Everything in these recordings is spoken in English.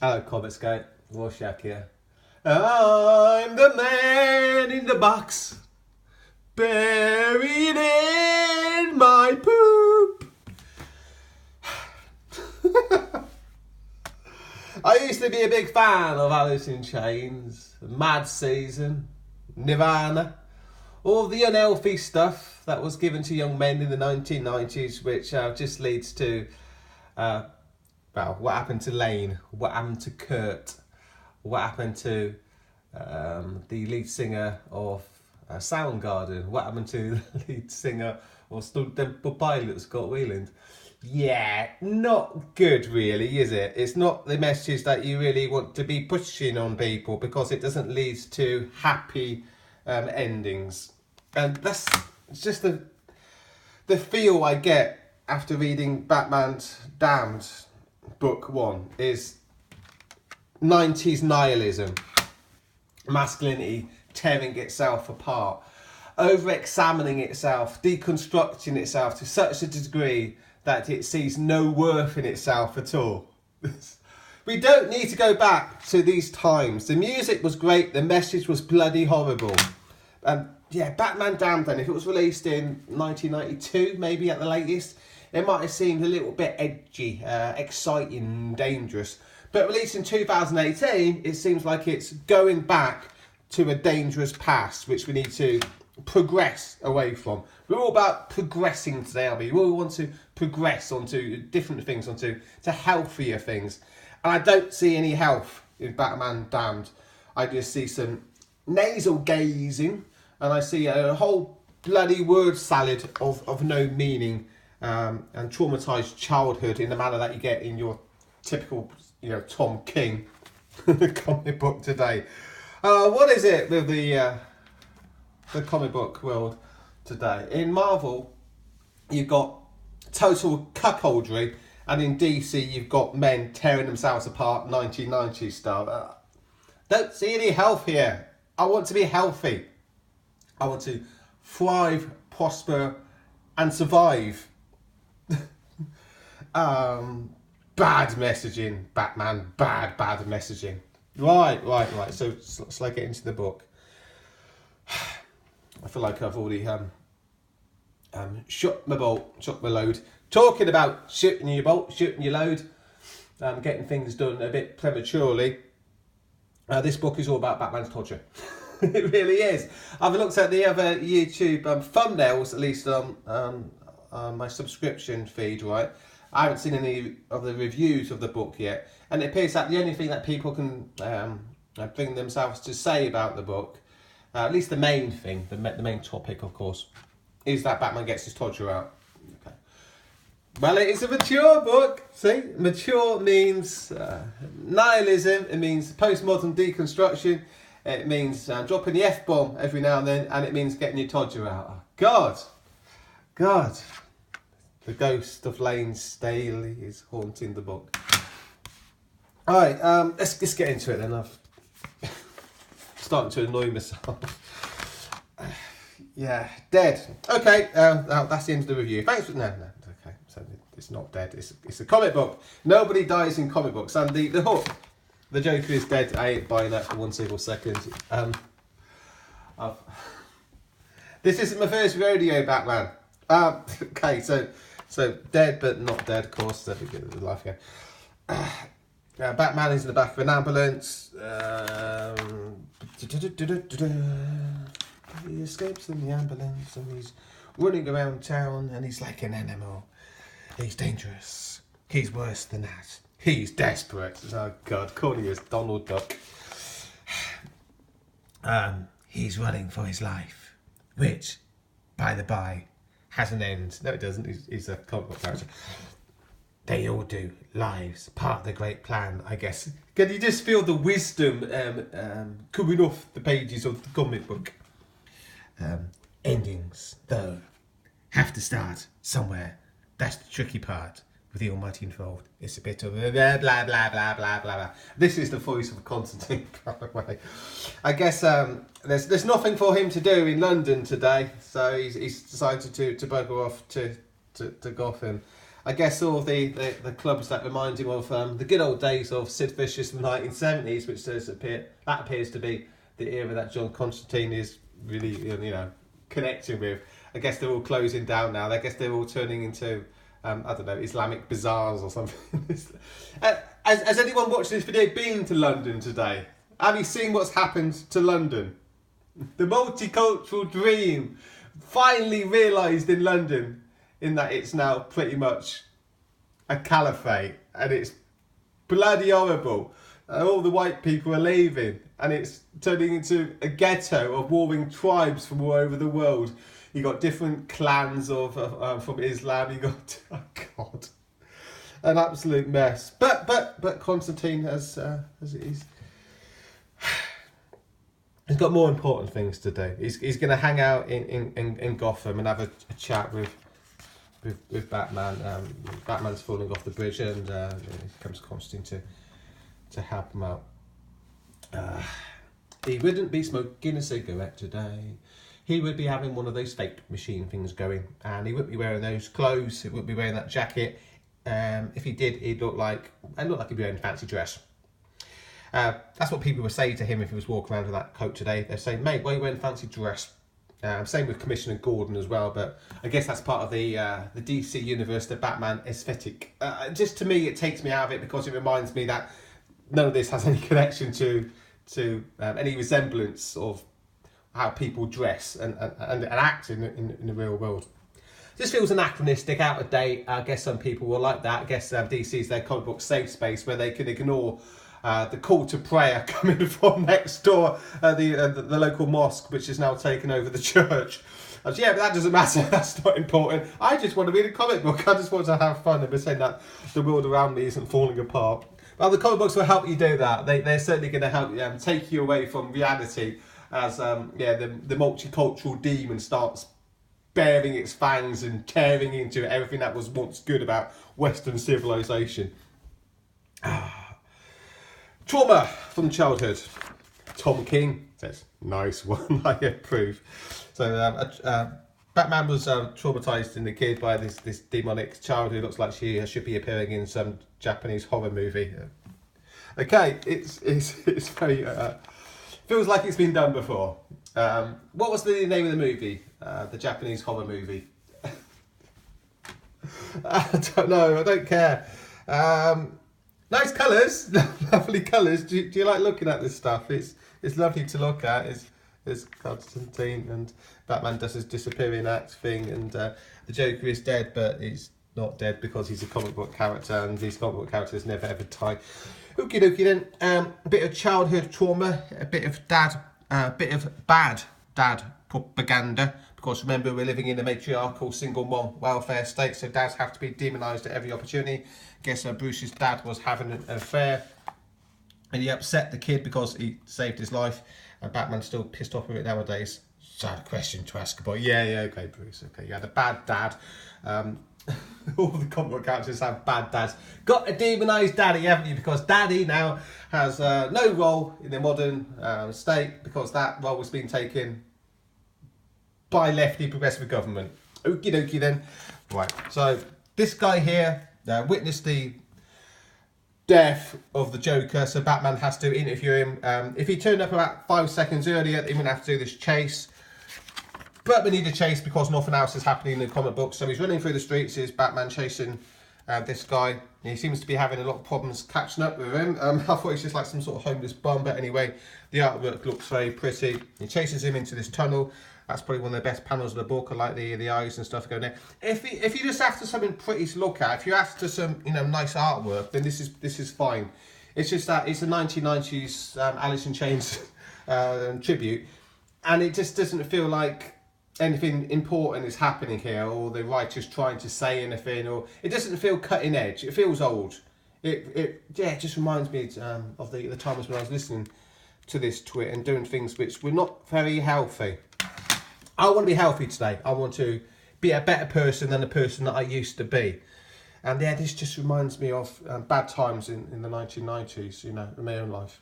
Hello, Comet Scout. Rorschach here. I'm the man in the box, buried in my poop. I used to be a big fan of Alice in Chains, Mad Season, Nirvana, all the unhealthy stuff that was given to young men in the 1990s, which just leads to, what happened to Lane, what happened to Kurt, what happened to the lead singer of Soundgarden, what happened to the lead singer of Stone Temple Pilots, Scott Weiland. Yeah, not good really, is it? It's not the message that you really want to be pushing on people, because it doesn't lead to happy endings. And that's just the feel I get after reading Batman's Damned book 1 is 90s nihilism, masculinity tearing itself apart, over-examining itself, deconstructing itself to such a degree that it sees no worth in itself at all. We don't need to go back to these times. The music was great, the message was bloody horrible. Batman Damned then, if it was released in 1992, maybe at the latest, it might have seemed a little bit edgy, exciting, dangerous. But released in 2018, it seems like it's going back to a dangerous past, which we need to progress away from. We're all about progressing today, aren't we? We all want to progress onto different things, onto healthier things. And I don't see any health in Batman Damned. I just see some nasal gazing, and I see a whole bloody word salad of no meaning, and traumatised childhood in the manner that you get in your typical, Tom King comic book today. What is it with the comic book world today? In Marvel, you've got total cuckoldry, and in DC, you've got men tearing themselves apart, 1990s style. Don't see any health here. I want to be healthy. I want to thrive, prosper, and survive. Bad messaging, Batman. Bad messaging. Right. So shall I get into the book? I feel like I've already shot my load. Talking about shooting your bolt, shooting your load, getting things done a bit prematurely. This book is all about Bat-Todger. It really is. I've looked at the other YouTube thumbnails, at least on my subscription feed, right? I haven't seen any of the reviews of the book yet, and it appears that the only thing that people can bring themselves to say about the book, at least the main thing, the main topic, of course, is that Batman gets his Todger out. Okay. Well, it is a mature book. See, mature means nihilism. It means postmodern deconstruction. It means dropping the F-bomb every now and then, and it means getting your Todger out. God. The ghost of Lane Staley is haunting the book. All right, let's get into it then. I've starting to annoy myself. Dead. Okay, that's the end of the review. Thanks for okay. So it's not dead. It's a comic book. Nobody dies in comic books, and the hook. The Joker is dead. I ain't buying that for 1 single second. This isn't my first rodeo, Batman. Okay, so dead but not dead, of course. Let me get the life again. Batman is in the back of an ambulance. He escapes in the ambulance and he's running around town and he's like an animal. He's dangerous. He's worse than that. He's desperate. Oh God, corny as Donald Duck. He's running for his life, which, by the by, has an end. No, it doesn't. He's a comic book character. They all do. Lives, part of the great plan, I guess. Can you just feel the wisdom coming off the pages of the comic book? Endings, though, have to start somewhere. That's the tricky part with the Almighty involved. It's a bit of blah, blah, blah, blah, blah, blah. This is the voice of Constantine, by the way. I guess there's nothing for him to do in London today, so he's decided to bugger off to Gotham. I guess all of the clubs that remind him of the good old days of Sid Vicious in the 1970s, which appears to be the era that John Constantine is really, connecting with. I guess they're all closing down now. I guess they're all turning into, I don't know, Islamic bazaars or something. Has anyone watching this video been to London today? Have you seen what's happened to London? The multicultural dream finally realised in London, in that it's now pretty much a caliphate, and it's bloody horrible. All the white people are leaving, and it's turning into a ghetto of warring tribes from all over the world. You got different clans of from Islam. You got, oh God, an absolute mess. But Constantine has he's got more important things to do. He's going to hang out in Gotham and have a chat with Batman. Batman's falling off the bridge, and here comes Constantine to help him out. He wouldn't be smoking a cigarette today. He would be having one of those fake machine things going, and he wouldn't be wearing those clothes. He wouldn't be wearing that jacket. If he did, he'd look like he'd be wearing a fancy dress. That's what people would say to him if he was walking around with that coat today. They're saying, "Mate, why are you wearing a fancy dress?" Same with Commissioner Gordon as well, but I guess that's part of the DC universe, the Batman aesthetic. Just to me, it takes me out of it because it reminds me that none of this has any connection to any resemblance of how people dress and act in the real world. This feels anachronistic, out of date. I guess some people will like that. I guess DC is their comic book safe space where they can ignore the call to prayer coming from next door, the local mosque, which is now taken over the church. Yeah, but that doesn't matter. That's not important. I just want to read a comic book. I just want to have fun and pretend that the world around me isn't falling apart. Well, the comic books will help you do that. They're certainly going to help you take you away from reality as the multicultural demon starts baring its fangs and tearing into everything that was once good about Western civilization. Trauma from childhood. Tom King says, "Nice one, I approve." So Batman was traumatized in the kid by this demonic child who looks like she should be appearing in some Japanese horror movie. Okay, it's very feels like it's been done before. What was the name of the movie? The Japanese horror movie. I don't know. I don't care. Nice colours, lovely colours. Do you like looking at this stuff? It's lovely to look at. It's Constantine, and Batman does his disappearing act thing, and the Joker is dead, but he's not dead because he's a comic book character, and these comic book characters never ever die. Okie dokie then. A bit of childhood trauma, a bit of bad dad propaganda. Because remember, we're living in a matriarchal single mom welfare state, so dads have to be demonised at every opportunity. Guess Bruce's dad was having an affair, and he upset the kid because he saved his life, and Batman's still pissed off with it nowadays. Sad question to ask about. Yeah, okay, Bruce, okay, you had a bad dad. All the comic book characters have bad dads. Got a demonised daddy, haven't you? Because daddy now has no role in the modern state, because that role was being taken by lefty progressive government. Okie dokie then. Right, so this guy here witnessed the death of the Joker, so Batman has to interview him. If he turned up about 5 seconds earlier, he wouldn't have to do this chase. But we need a chase because nothing else is happening in the comic book. So he's running through the streets, is Batman chasing this guy. He seems to be having a lot of problems catching up with him. I thought he's just like some sort of homeless bum, but anyway, the artwork looks very pretty. He chases him into this tunnel. That's probably one of the best panels of the book. I like the eyes and stuff going there. If you're just after something pretty to look at, if you're after some nice artwork, then this is fine. It's just that it's a 1990s Alice in Chains tribute, and it just doesn't feel like anything important is happening here, or the writer's trying to say anything, or it doesn't feel cutting edge. It feels old. It just reminds me of the times when I was listening to this tweet and doing things which were not very healthy. I want to be healthy today. I want to be a better person than the person that I used to be. And yeah, this just reminds me of bad times in the 1990s, in my own life.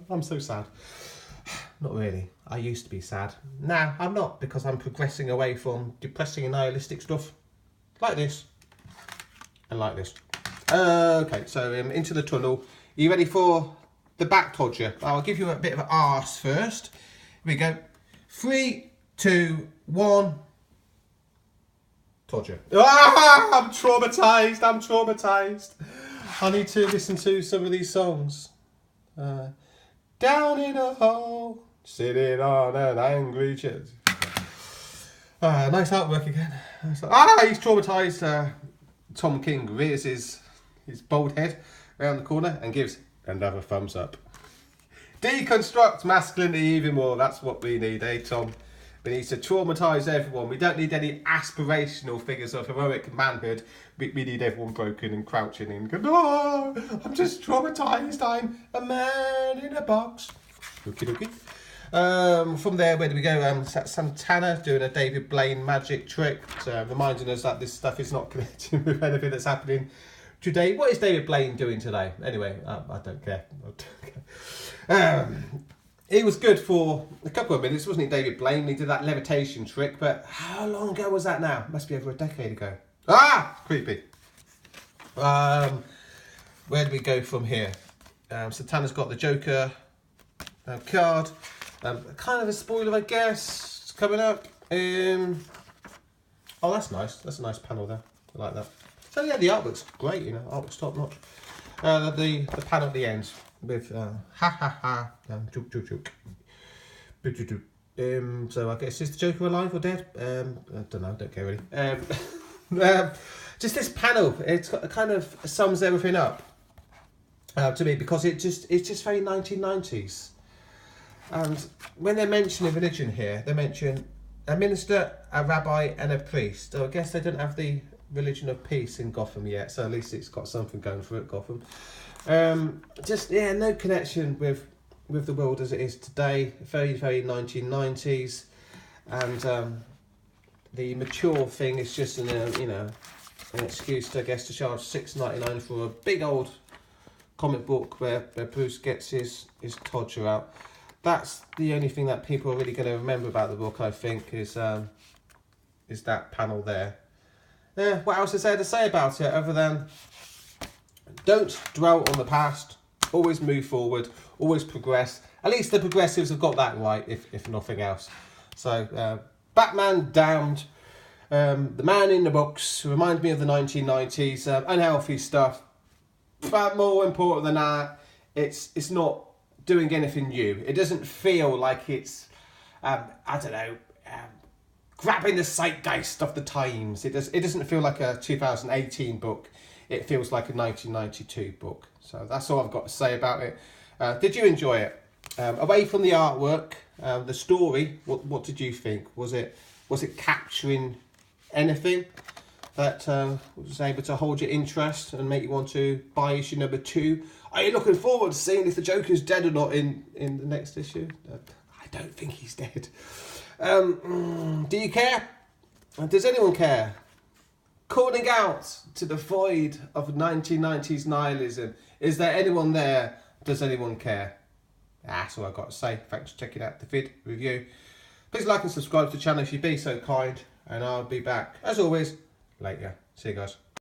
I'm so sad. Not really. I used to be sad. Now I'm not, because I'm progressing away from depressing and nihilistic stuff like this. and like this. Okay, so into the tunnel. Are you ready for the Bat-Todger? I'll give you a bit of an arse first. Here we go. 3, 2, 1. Todger. Ah, I'm traumatised. I'm traumatised. I need to listen to some of these songs. Down in a hole, sitting on an angry chair. Nice artwork again. He's traumatised. Tom King rears his bald head around the corner and gives another thumbs up. Deconstruct masculinity even more. That's what we need, eh, Tom? We need to traumatise everyone. We don't need any aspirational figures of heroic manhood. We need everyone broken and crouching and going, oh, I'm just traumatised. I'm a man in a box. Okie dokie. From there, where do we go? Santana doing a David Blaine magic trick, reminding us that this stuff is not connected with anything that's happening today. What is David Blaine doing today? Anyway, I don't care. He was good for a couple of minutes, wasn't he, David Blaine? He did that levitation trick, but how long ago was that now? Must be over a decade ago. Ah, creepy. Where do we go from here? Santana's got the Joker card. Kind of a spoiler, I guess. It's coming up. Oh, that's nice. That's a nice panel there. I like that. So yeah, the artwork's great. You know, artwork's top notch. The panel at the end with ha ha ha, joke joke joke. So I guess, is the Joker alive or dead? I don't know. Don't care really. Just this panel. It's kind of sums everything up to me, because it's just very 1990s. And when they're mentioning religion here, they mention a minister, a rabbi, and a priest. So I guess they don't have the religion of peace in Gotham yet, so at least it's got something going for it, Gotham. No connection with the world as it is today. Very, very 1990s. And the mature thing is just an excuse to, I guess, to charge $6.99 for a big old comic book where Bruce gets his Todger out. That's the only thing that people are really going to remember about the book, I think, is that panel there. What else is there to say about it other than don't dwell on the past, always move forward, always progress. At least the progressives have got that right, if nothing else. So, Batman Damned, the man in the books, reminds me of the 1990s, unhealthy stuff. But more important than that, it's not doing anything new. It doesn't feel like it's, grabbing the zeitgeist of the times. It doesn't feel like a 2018 book. It feels like a 1992 book. So that's all I've got to say about it. Did you enjoy it? Away from the artwork, the story, what did you think? Was it capturing anything that was able to hold your interest and make you want to buy issue number 2? Are you looking forward to seeing if the Joker's dead or not in the next issue? I don't think he's dead. Do you care? Does anyone care? Calling out to the void of 1990s nihilism. Is there anyone there? Does anyone care? That's all I've got to say. Thanks for checking out the vid review. Please like and subscribe to the channel if you'd be so kind. And I'll be back, as always, later. See you guys.